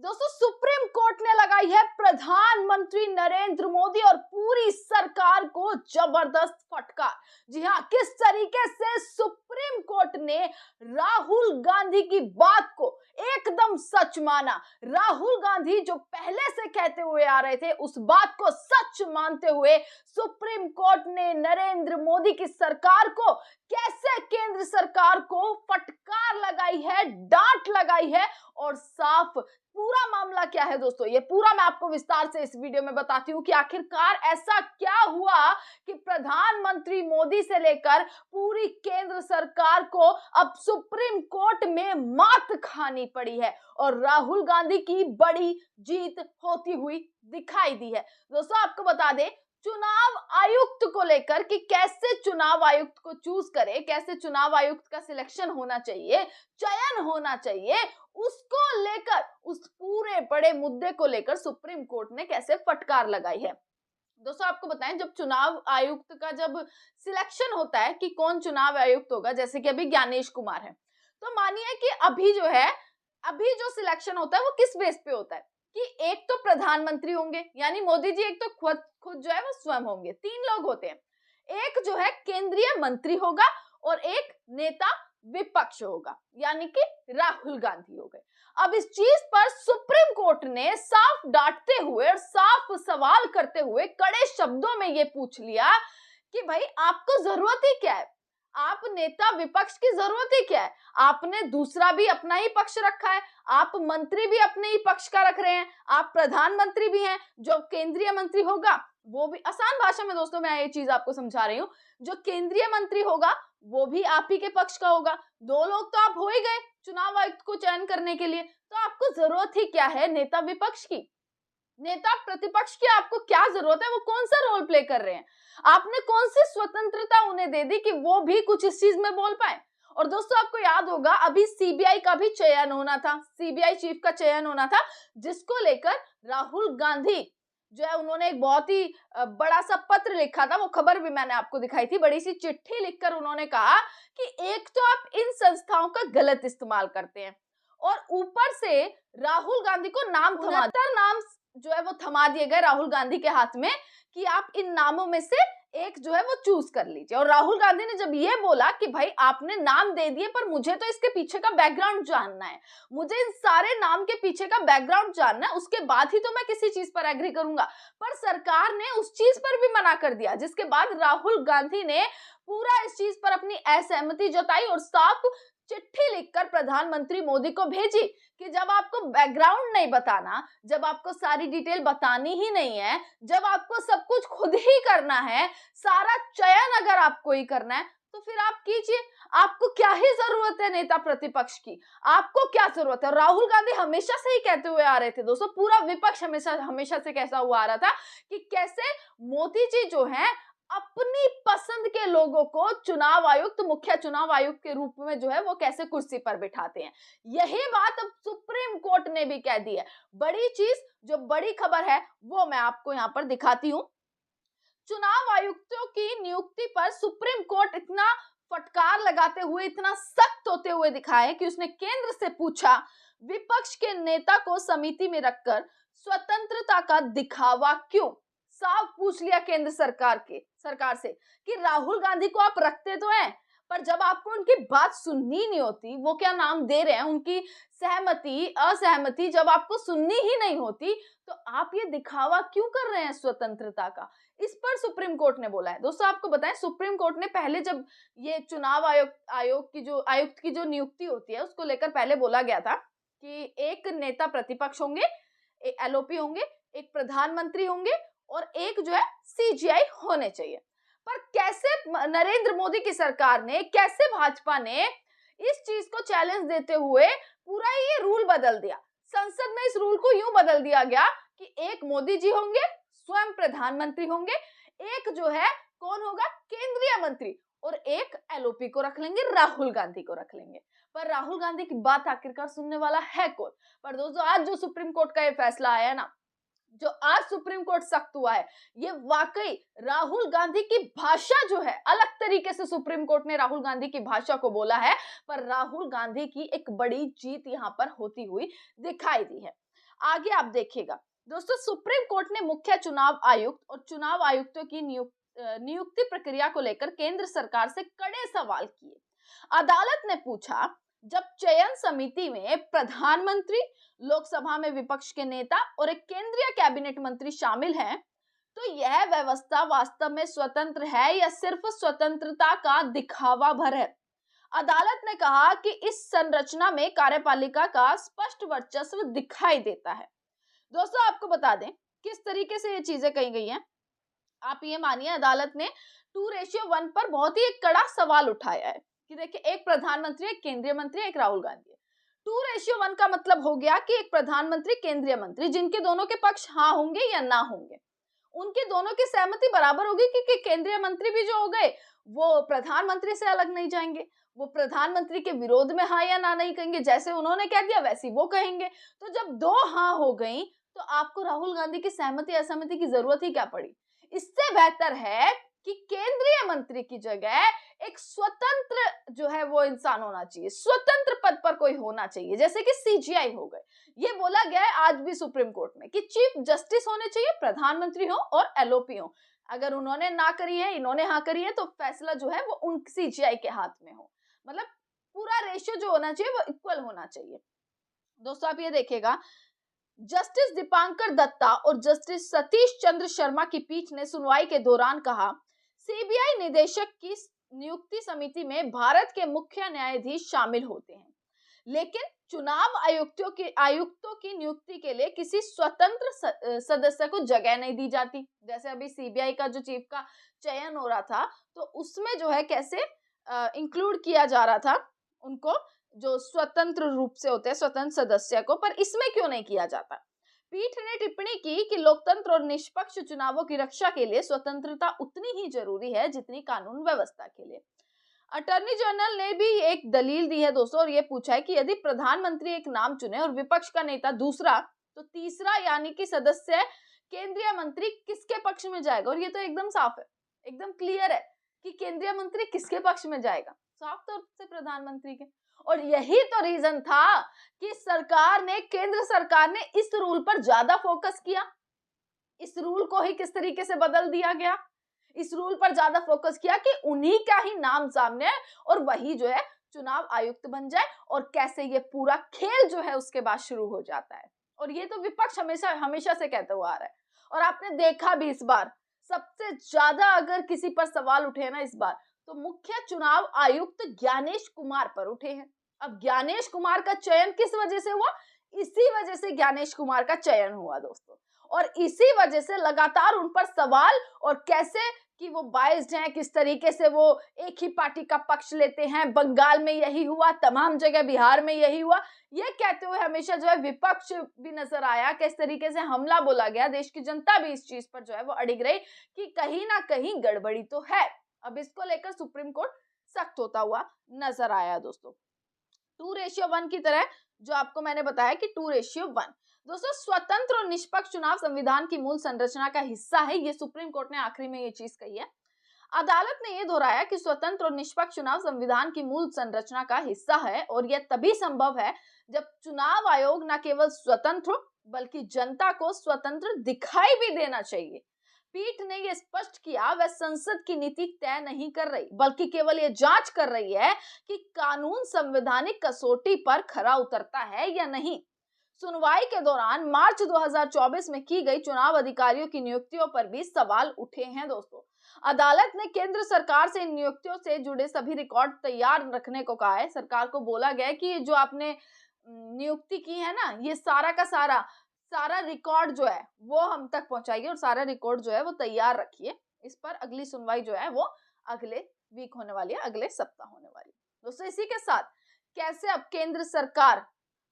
दोस्तों, supreme court ने लगाई है प्रधानमंत्री नरेंद्र मोदी और पूरी सरकार को जबरदस्त फटकार। जी हाँ, किस तरीके से सुप्रीम कोर्ट ने राहुल गांधी की बात को एकदम सच माना। राहुल गांधी जो पहले से कहते हुए आ रहे थे, उस बात को सच मानते हुए सुप्रीम कोर्ट ने नरेंद्र मोदी की सरकार को, कैसे केंद्र सरकार को फटकार लगाई है, डांट लगाई है। और साफ पूरा मामला क्या है दोस्तों, ये पूरा मैं आपको विस्तार से इस वीडियो में बताती हूं कि आखिरकार ऐसा क्या हुआ कि प्रधानमंत्री मोदी से लेकर पूरी केंद्र सरकार को अब सुप्रीम कोर्ट में मात खानी पड़ी है और राहुल गांधी की बड़ी जीत होती हुई दिखाई दी है। दोस्तों, आपको बता दें, चुनाव आयुक्त को लेकर कि कैसे चुनाव आयुक्त को चूज करे, कैसे चुनाव आयुक्त का सिलेक्शन होना चाहिए, चयन होना चाहिए, उसको लेकर, उस पूरे बड़े मुद्दे को लेकर सुप्रीम कोर्ट ने कैसे फटकार लगाई है। दोस्तों, आपको बताएं, जब चुनाव आयुक्त का जब सिलेक्शन होता है कि कौन चुनाव आयुक्त होगा, जैसे कि अभी ज्ञानेश कुमार है, तो मानिए कि अभी जो सिलेक्शन होता है वो किस बेस पे होता है कि एक तो प्रधानमंत्री होंगे, यानी मोदी जी एक तो खुद जो है वो स्वयं होंगे, 3 लोग होते हैं। एक जो है केंद्रीय मंत्री होगा और एक नेता विपक्ष होगा, यानी कि राहुल गांधी हो गए। अब इस चीज पर सुप्रीम कोर्ट ने साफ डांटते हुए और साफ सवाल करते हुए कड़े शब्दों में ये पूछ लिया कि भाई आपको जरूरत ही क्या है, आप नेता विपक्ष की जरूरत ही क्या है, आपने दूसरा भी अपना ही पक्ष रखा है, आप मंत्री भी अपने ही पक्ष का रख रहे हैं, आप प्रधानमंत्री भी हैं, जो केंद्रीय मंत्री होगा वो भी, आसान भाषा में दोस्तों मैं ये चीज आपको समझा रही हूँ, जो केंद्रीय मंत्री होगा वो भी आप ही के पक्ष का होगा। 2 लोग तो आप हो ही गए चुनाव आयुक्त को चयन करने के लिए, तो आपको जरूरत ही क्या है नेता विपक्ष की, नेता प्रतिपक्ष की आपको क्या जरूरत है, वो कौन सा रोल प्ले कर रहे हैं, आपने कौन सी स्वतंत्रता उन्हें दे दी कि वो भी कुछ इस चीज में बोल पाए। और दोस्तों, आपको याद होगा अभी सीबीआई का भी चयन होना था, सीबीआई चीफ का चयन होना था, जिसको लेकर राहुल गांधी जो है उन्होंने एक बहुत ही बड़ा सा पत्र लिखा था, वो खबर भी मैंने आपको दिखाई थी, बड़ी सी चिट्ठी लिखकर उन्होंने कहा कि एक तो आप इन संस्थाओं का गलत इस्तेमाल करते हैं और ऊपर से राहुल गांधी को नाम जो है वो थमा दिए गए राहुल गांधी के हाथ में कि आप इन नामों में से एक जो है वो चूज कर लीजिए। और राहुल गांधी ने जब ये बोला कि भाई आपने नाम दे दिए पर मुझे तो इसके पीछे का बैकग्राउंड जानना है, मुझे इन सारे नाम के पीछे का बैकग्राउंड जानना है, उसके बाद ही तो मैं किसी चीज पर एग्री करूंगा। पर सरकार ने उस चीज पर भी मना कर दिया, जिसके बाद राहुल गांधी ने पूरा इस चीज पर अपनी असहमति जताई और साफ चिट्ठी लिखकर प्रधानमंत्री मोदी को भेजी कि जब आपको बैकग्राउंड नहीं बताना, जब आपको सारी डिटेल बतानी ही नहीं है, जब आपको सब कुछ खुद ही करना है, सारा चयन अगर आपको ही करना है, तो फिर आप कीजिए। आपको क्या ही जरूरत है नेता प्रतिपक्ष की, आपको क्या जरूरत है। राहुल गांधी हमेशा से ही कहते हुए आ रहे थे दोस्तों, पूरा विपक्ष हमेशा से कैसा हुआ आ रहा था कि कैसे मोदी जी जो है अपनी पसंद के लोगों को चुनाव आयुक्त, मुख्य चुनाव आयुक्त के रूप में जो है वो कैसे कुर्सी पर बिठाते हैं। यही बात अब सुप्रीम कोर्ट ने भी कह दी है। बड़ी चीज, जो बड़ी खबर है वो मैं आपको यहां पर दिखाती हूं। चुनाव आयुक्तों की नियुक्ति पर सुप्रीम कोर्ट इतना फटकार लगाते हुए, इतना सख्त होते हुए दिखा है कि उसने केंद्र से पूछा, विपक्ष के नेता को समिति में रखकर स्वतंत्रता का दिखावा क्यों। साफ पूछ लिया केंद्र सरकार से कि राहुल गांधी को आप रखते तो हैं, पर जब आपको उनकी बात सुननी नहीं होती, वो क्या नाम दे रहे हैं, उनकी सहमति असहमति जब आपको सुननी ही नहीं होती, तो आप ये दिखावा क्यों कर रहे हैं स्वतंत्रता का। इस पर सुप्रीम कोर्ट ने बोला है। दोस्तों, आपको बताएं, सुप्रीम कोर्ट ने पहले जब ये चुनाव आयुक्त की जो नियुक्ति होती है, उसको लेकर पहले बोला गया था कि एक नेता प्रतिपक्ष होंगे, एक एलओपी होंगे, एक प्रधानमंत्री होंगे और एक जो है सीजीआई होने चाहिए। पर कैसे नरेंद्र मोदी की सरकार ने, कैसे भाजपा ने इस चीज को चैलेंज देते हुए पूरा ये रूल बदल दिया। संसद में इस रूल को यूं बदल दिया गया कि एक मोदी जी होंगे, स्वयं प्रधानमंत्री होंगे, एक जो है कौन होगा, केंद्रीय मंत्री, और एक एलओपी को रख लेंगे, राहुल गांधी को रख लेंगे। पर राहुल गांधी की बात आखिरकार सुनने वाला है कौन। पर दोस्तों, आज जो सुप्रीम कोर्ट का ये फैसला आया ना, जो आज सुप्रीम कोर्ट सख्त हुआ है, ये वाकई राहुल गांधी की भाषा जो है, अलग तरीके से सुप्रीम कोर्ट ने राहुल गांधी की भाषा को बोला है, पर राहुल गांधी की एक बड़ी जीत यहां पर होती हुई दिखाई दी है। आगे आप देखिएगा दोस्तों, सुप्रीम कोर्ट ने मुख्य चुनाव आयुक्त और चुनाव आयुक्तों की नियुक्ति प्रक्रिया को लेकर केंद्र सरकार से कड़े सवाल किए। अदालत ने पूछा, जब चयन समिति में प्रधानमंत्री, लोकसभा में विपक्ष के नेता और एक केंद्रीय कैबिनेट मंत्री शामिल हैं, तो यह व्यवस्था वास्तव में स्वतंत्र है या सिर्फ स्वतंत्रता का दिखावा भर है? अदालत ने कहा कि इस संरचना में कार्यपालिका का स्पष्ट वर्चस्व दिखाई देता है। दोस्तों आपको बता दें किस तरीके से ये चीजें कही गई हैं। आप ये मानिए, अदालत ने 2:1 पर बहुत ही एक कड़ा सवाल उठाया है कि देखिए, एक प्रधानमंत्री, एक केंद्रीय मंत्री, एक राहुल गांधी है। 2:1 का मतलब हो गया कि एक प्रधानमंत्री, केंद्रीय मंत्री, जिनके दोनों के पक्ष हाँ होंगे या ना होंगे, उनके दोनों की सहमति बराबर होगी, क्योंकि केंद्रीय मंत्री भी जो हो गए वो प्रधानमंत्री से अलग नहीं जाएंगे, वो प्रधानमंत्री के विरोध में हाँ या ना नहीं कहेंगे, जैसे उन्होंने कह दिया वैसे वो कहेंगे। तो जब दो हाँ हो गई तो आपको राहुल गांधी की सहमति असहमति की जरूरत ही क्या पड़ी? इससे बेहतर है कि केंद्रीय मंत्री की जगह एक स्वतंत्र जो है वो इंसान होना चाहिए, स्वतंत्र पद पर कोई होना चाहिए, जैसे कि सीजीआई हो गए। ये बोला गया है आज भी सुप्रीम कोर्ट में कि चीफ जस्टिस होने चाहिए, प्रधानमंत्री हो और एलओपी हो। अगर उन्होंने ना करी है, इन्होंने हाँ करी है, तो फैसला जो है वो उन सीजीआई के हाथ में हो। मतलब पूरा रेशियो जो होना चाहिए वो इक्वल होना चाहिए। दोस्तों आप ये देखिएगा, जस्टिस दीपांकर दत्ता और जस्टिस सतीश चंद्र शर्मा की पीठ ने सुनवाई के दौरान कहा, सीबीआई निदेशक की नियुक्ति समिति में भारत के मुख्य न्यायाधीश शामिल होते हैं, लेकिन चुनाव आयुक्तों की नियुक्ति के लिए किसी स्वतंत्र सदस्य को जगह नहीं दी जाती। जैसे अभी सीबीआई का जो चीफ का चयन हो रहा था, तो उसमें जो है कैसे इंक्लूड किया जा रहा था उनको, जो स्वतंत्र रूप से होते हैं स्वतंत्र सदस्य को, पर इसमें क्यों नहीं किया जाता? पीठ ने टिप्पणी की कि लोकतंत्र और निष्पक्ष चुनावों की रक्षा के लिए स्वतंत्रता उतनी ही जरूरी है जितनी कानून व्यवस्था के लिए। अटॉर्नी जनरल ने भी एक दलील दी है दोस्तों, और ये पूछा है कि यदि प्रधानमंत्री एक नाम चुने और विपक्ष का नेता दूसरा, तो तीसरा यानी कि सदस्य केंद्रीय मंत्री किसके पक्ष में जाएगा? और ये तो एकदम साफ है, एकदम क्लियर है कि केंद्रीय मंत्री किसके पक्ष में जाएगा, साफ तौर से प्रधानमंत्री के। और यही तो रीजन था कि केंद्र सरकार ने इस रूल पर ज्यादा फोकस किया। इस रूल को ही किस तरीके से बदल दिया गया, इस रूल पर ज्यादा फोकस किया कि उन्हीं का ही नाम सामने है और वही जो है चुनाव आयुक्त बन जाए, और कैसे ये पूरा खेल जो है उसके बाद शुरू हो जाता है। और ये तो विपक्ष हमेशा से कहते हुआ आ रहा है, और आपने देखा भी इस बार सबसे ज्यादा अगर किसी पर सवाल उठे ना इस बार, तो मुख्य चुनाव आयुक्त ज्ञानेश कुमार पर उठे हैं। अब ज्ञानेश कुमार का चयन किस वजह से हुआ? इसी वजह से ज्ञानेश कुमार का चयन हुआ दोस्तों, और इसी वजह से लगातार उन पर सवाल, और कैसे कि वो बाइस्ड हैं, किस तरीके से वो एक ही पार्टी का पक्ष लेते हैं। बंगाल में यही हुआ, तमाम जगह बिहार में यही हुआ, ये कहते हुए हमेशा जो है विपक्ष भी नजर आया, किस तरीके से हमला बोला गया। देश की जनता भी इस चीज पर जो है वो अड़िग रही कि कहीं ना कहीं गड़बड़ी तो है। अब इसको लेकर सुप्रीम कोर्ट सख्त होता हुआ नजर आया दोस्तों। 2:1 की तरह जो आपको मैंने बताया कि 2:1 दोस्तों, स्वतंत्र और निष्पक्ष चुनाव संविधान की मूल संरचना का हिस्सा है। ये सुप्रीम कोर्ट ने आखिरी में ये चीज कही है। अदालत ने ये दोहराया कि स्वतंत्र और निष्पक्ष चुनाव संविधान की मूल संरचना का हिस्सा है, और यह तभी संभव है जब चुनाव आयोग न केवल स्वतंत्र हो बल्कि जनता को स्वतंत्र दिखाई भी देना चाहिए। पीठ ने यह स्पष्ट किया, वह संसद की नीति तय नहीं कर रही, बल्कि केवल यह जांच कर रही है कि कानून संवैधानिक कसौटी पर खरा उतरता है या नहीं। सुनवाई के दौरान मार्च 2024 में की गई चुनाव अधिकारियों की नियुक्तियों पर भी सवाल उठे हैं दोस्तों। अदालत ने केंद्र सरकार से इन नियुक्तियों से जुड़े सभी रिकॉर्ड तैयार रखने को कहा है। सरकार को बोला गया है कि ये जो आपने नियुक्ति की है ना, ये सारा का सारा रिकॉर्ड जो है वो हम तक पहुंचाइए, और सारा रिकॉर्ड जो है वो तैयार रखिए। इस पर अगली सुनवाई जो है वो अगले वीक होने वाली है, अगले सप्ताह होने वाली है दोस्तों। इसी के साथ कैसे अब केंद्र सरकार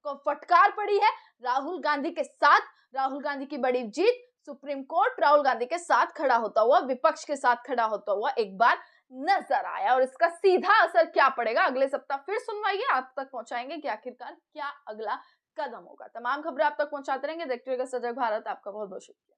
को फटकार पड़ी है, राहुल गांधी के साथ, राहुल गांधी की बड़ी जीत, सुप्रीम कोर्ट राहुल गांधी के साथ खड़ा होता हुआ, विपक्ष के साथ खड़ा होता हुआ एक बार नजर आया, और इसका सीधा असर क्या पड़ेगा अगले सप्ताह फिर सुनवाई है, आप तक पहुंचाएंगे कि आखिरकार क्या अगला कदम होगा। तमाम खबरें आप तक पहुंचाते रहेंगे। देखते रहिएगा सजग भारत। आपका बहुत बहुत शुक्रिया।